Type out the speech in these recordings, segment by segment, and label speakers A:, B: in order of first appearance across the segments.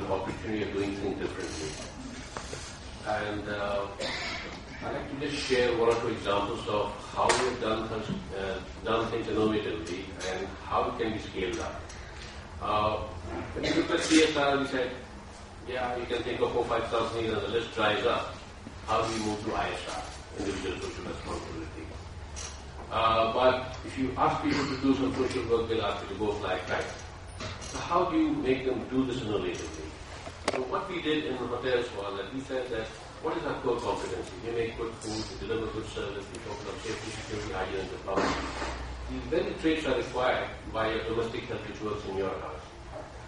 A: an opportunity of doing things differently. And I'd like to just share one or two examples of how we have done things innovatively and how it can be scaled up. When you look at CSR, we said, yeah, you can think of 4 or 5 companies and the list dries up. How do we move to ISR, individual social responsibility? But if you ask people to do some social work, they'll ask you to go fly kites. So how do you make them do this innovatively? So what we did in the hotels was that we said that what is our core competency? We make good food, we deliver good service, we talk about safety, security, hygiene, and diplomacy. These very traits are required by a domestic health which works in your house.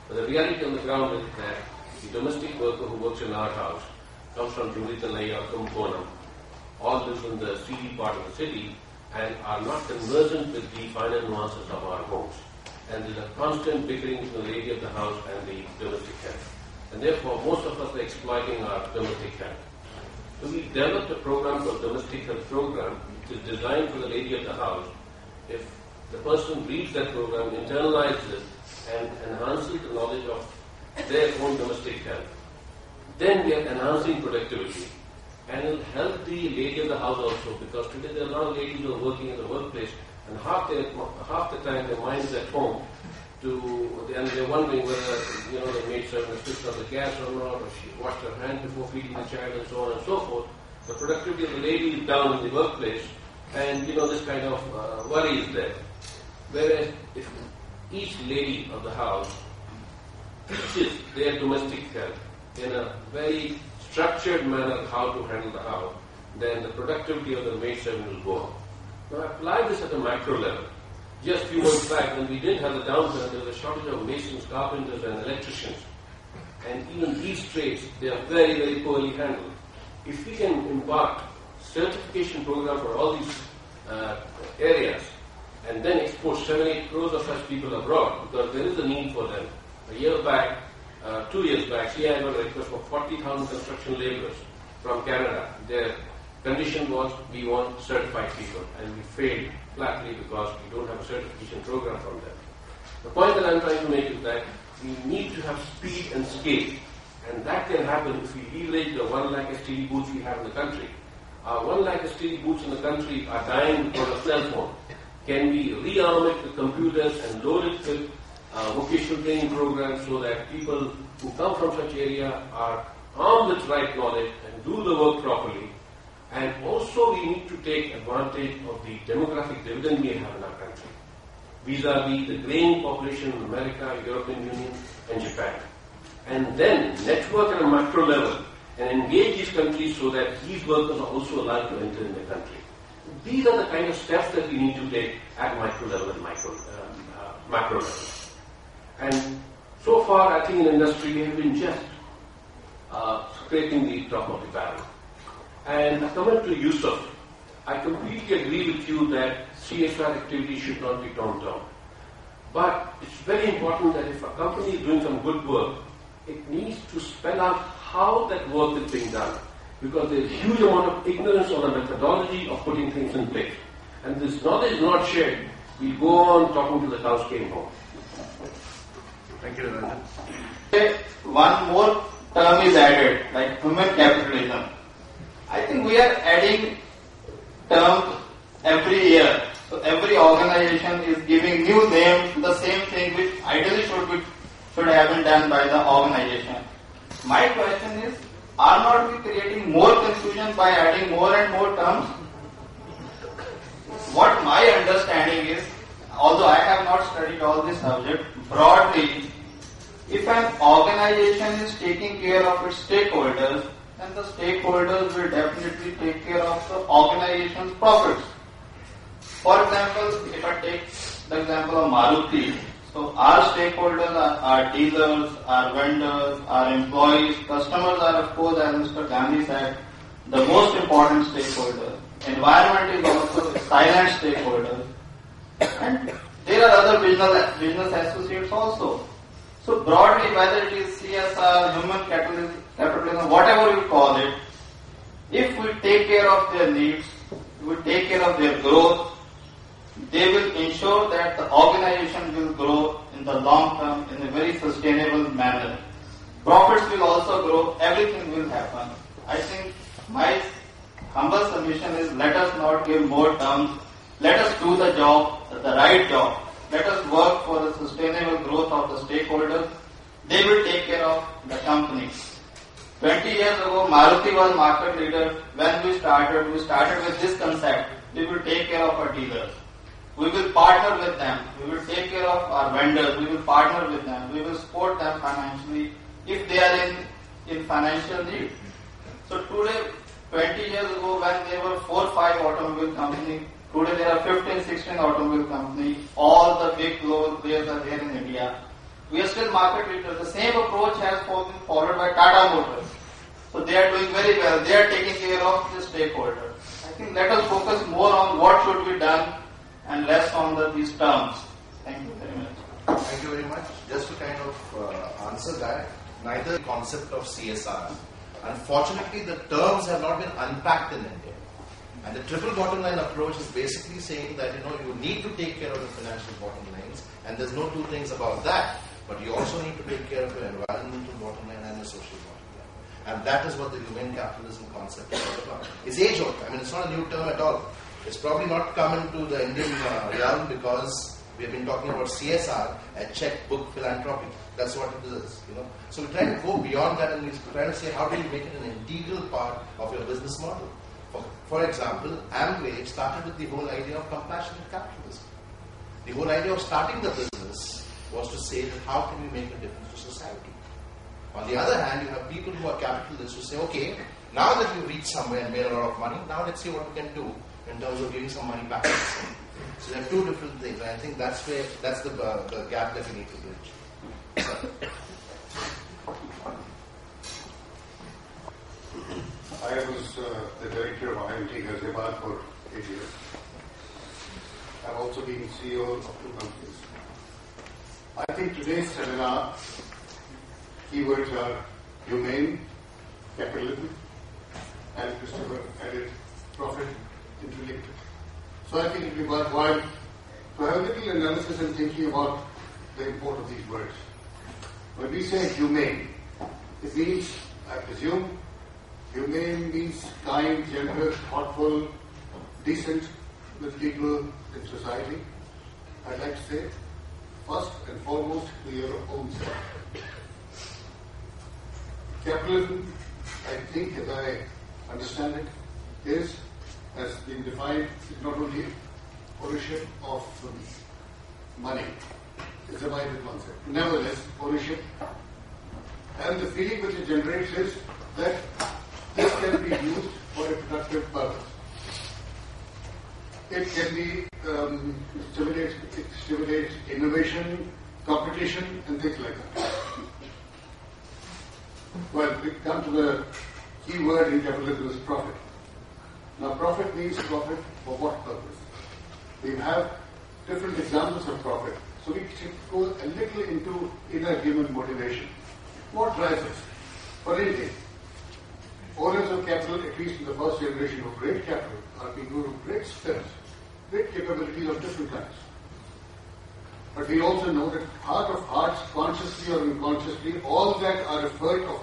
A: But the reality on the ground is that the domestic worker who works in our house comes from Jumritanai or Kumkonam, all lives in the seedy part of the city and are not conversant with the finer nuances of our homes. And there's a constant bickering between the lady of the house and the domestic health. And therefore, most of us are exploiting our domestic health. So we developed a program called Domestic Health Program, which is designed for the lady of the house. If the person reads that program, internalizes it, and enhances the knowledge of their own domestic health, then we are enhancing productivity. And it will help the lady of the house also, because today there are a lot of ladies who are working in the workplace, and half the time their mind is at home, and they're wondering whether the maid servant switched on the gas or not, or she washed her hands before feeding the child, and so on and so forth. The productivity of the lady is down in the workplace, and this kind of worry is there. Whereas if each lady of the house teaches their domestic health in a very structured manner how to handle the house, then the productivity of the maid servant will go up. Now apply this at a macro level. Just a few months back, when we didn't have the downturn, there was a shortage of masons, carpenters, and electricians. And even these trades, they are very, very poorly handled. If we can impart certification program for all these areas, and then export 7-8 crores of such people abroad, because there is a need for them. A year back, 2 years back, CI got a request for 40,000 construction laborers from Canada. Their condition was, we want certified people, and we failed flatly because we don't have a certification program from them. The point that I'm trying to make is that we need to have speed and scale, and that can happen if we leverage the 1 lakh STD booths we have in the country. Our 1 lakh STD booths in the country are dying for a cell phone. Can we rearm it with computers and load it with vocational training programs so that people who come from such area are armed with right knowledge and do the work properly? And also we need to take advantage of the demographic dividend we have in our country, vis-a-vis the graying population in America, European Union, and Japan. And then network at a macro level and engage these countries so that these workers are also allowed to enter in the country. These are the kind of steps that we need to take at micro level and macro level. And so far, I think in industry we have been just scraping the top of the barrel. And coming to Yusuf, I completely agree with you that CSR activity should not be torn down. But it's very important that if a company is doing some good work, it needs to spell out how that work is being done. Because there's a huge amount of ignorance on the methodology of putting things in place. And this knowledge is not shared. We go on talking till the cows came home.
B: Thank you, Ranjan. One more term is added, like human capitalism. I think we are adding terms every year. So every organization is giving new names to the same thing which ideally should have been done by the organization. My question is, are not we creating more confusion by adding more and more terms? What my understanding is, although I have not studied all this subject, broadly, if an organization is taking care of its stakeholders, then the stakeholders will definitely take care of the organization's profits. For example, if I take the example of Maruti, so our stakeholders are our dealers, our vendors, our employees, customers are, of course, as Mr. Gandhi said, the most important stakeholder. Environment is also a silent stakeholder. And there are other business associates also. So broadly, whether it is CSR, human capitalism, whatever you call it, if we take care of their needs, we take care of their growth, they will ensure that the organization will grow in the long term in a very sustainable manner. Profit do the job, the right job. Let us work for the sustainable growth of the stakeholders. They will take care of the company. 20 years ago, Maruti was market leader. When we started with this concept. We will take care of our dealers. We will partner with them. We will take care of our vendors. We will partner with them. We will support them financially if they are in financial need. So today, 20 years ago, when there were 4 or 5 automobile companies, today there are 15, 16 automobile companies. All the big global players are there in India. We are still market leaders. The same approach has been followed by Tata Motors. So they are doing very well. They are taking care of the stakeholders. I think let us focus more on what should be done and less on these terms. Thank you very much.
C: Thank you very much. Just to kind of answer that, neither the concept of CSR. Unfortunately, the terms have not been unpacked in India. And the triple bottom line approach is basically saying that you need to take care of the financial bottom lines, and there's no two things about that. But you also need to take care of your environmental bottom line and your social bottom line. And that is what the humane capitalism concept is all about. It's age-old. I mean, it's not a new term at all. It's probably not come into the Indian realm because we have been talking about CSR, a checkbook philanthropy. That's what it is, So we try to go beyond that, and we try to say, how do you make it an integral part of your business model? For example, Amway started with the whole idea of compassionate capitalism. The whole idea of starting the business was to say that how can we make a difference to society? On the other hand, you have people who are capitalists who say, okay, now that you've reached somewhere and made a lot of money, now let's see what we can do in terms of giving some money back to society. So there are two different things, and I think that's the gap that we need to bridge.
D: I was the director of IMT Ghaziabad for 8 years. I've also been CEO of 2 companies. I think today's seminar keywords are humane, capitalism, and Christopher added profit interlinked. So I think it would be worthwhile to have a little analysis and thinking about the import of these words. When we say humane, it means, I presume, humane means kind, generous, thoughtful, decent with people in society. I'd like to say, first and foremost, to your own self. Capitalism, I think, as I understand it, has been defined, is not only ownership of money. It's a vital concept. Nevertheless, ownership and the feeling which it generates is that this can be used for a productive purpose. It can be stimulates innovation, competition, and things like that. Well, we come to the key word in capitalism is profit. Now, profit means profit for what purpose? We have different examples of profit. So we should go a little into inner human motivation. What drives us? For instance, owners of capital, at least in the first generation of great capital, are people of great strength, great capabilities of different kinds. But we also know that heart of hearts, consciously or unconsciously, all that are referred of,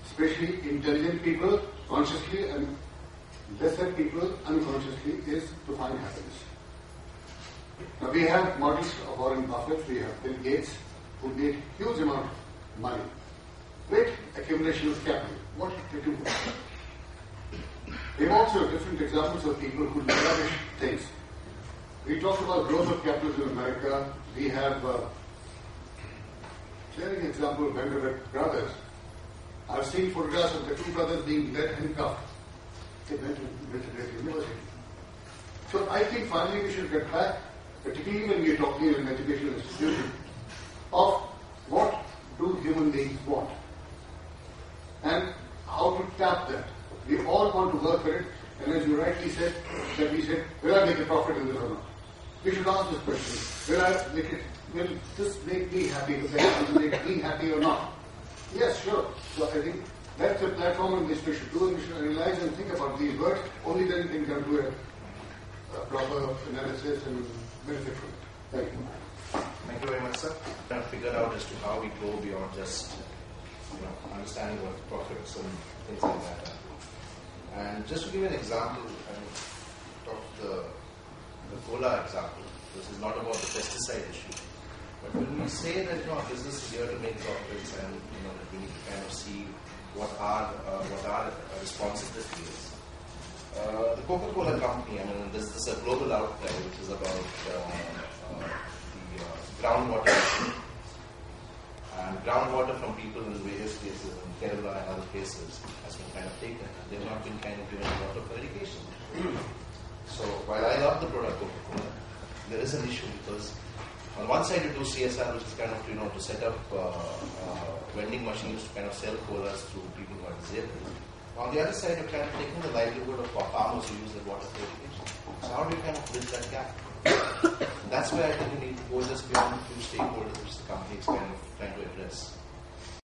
D: especially intelligent people, consciously, and lesser people, unconsciously, is to find happiness. Now we have models of Warren Buffett, we have Bill Gates, who made huge amount of money. Great accumulation of capital. What did they do? We have also different examples of people who lavish things. We talked about growth of capitalism in America. We have sharing example of Vanderbilt brothers. I've seen photographs of the 2 brothers being led handcuffed. They went to university. So I think finally we should get back, particularly when we are talking in an educational institution, of what do human beings want and how to tap that. We all want to work for it, and as you rightly said, will I make a profit in this or not? We should ask this question. Will this make me happy? Will it make me happy or not? Yes, sure. So I think that's a platform on which we should do, and we should analyze and think about these words. Only then we can come to a proper analysis and benefit from it. Thank you.
C: Thank you very much, sir. Trying to figure out as to how we go beyond just understanding what profits and things like that are. And just to give you an example, I talked to the the cola example. This is not about the pesticide issue. But when we say that business is here to make profits and that we need to kind of see what our responsibility is. The Coca-Cola company, this is a global outcry which is about the groundwater issue. And groundwater from people in various places, in Kerala and other places, has been kind of taken. And they've not been kind of given a lot of irrigation. So while I love the product Coca-Cola, there is an issue because on one side you do CSR, which is kind of to set up vending machines to kind of sell colas to people who are disabled. On the other side, you're kind of taking the livelihood of farmers who use their water for irrigation. So how do you kind of bridge that gap? That's where I think you need to go just beyond a few stakeholders which the company is kind of trying to address.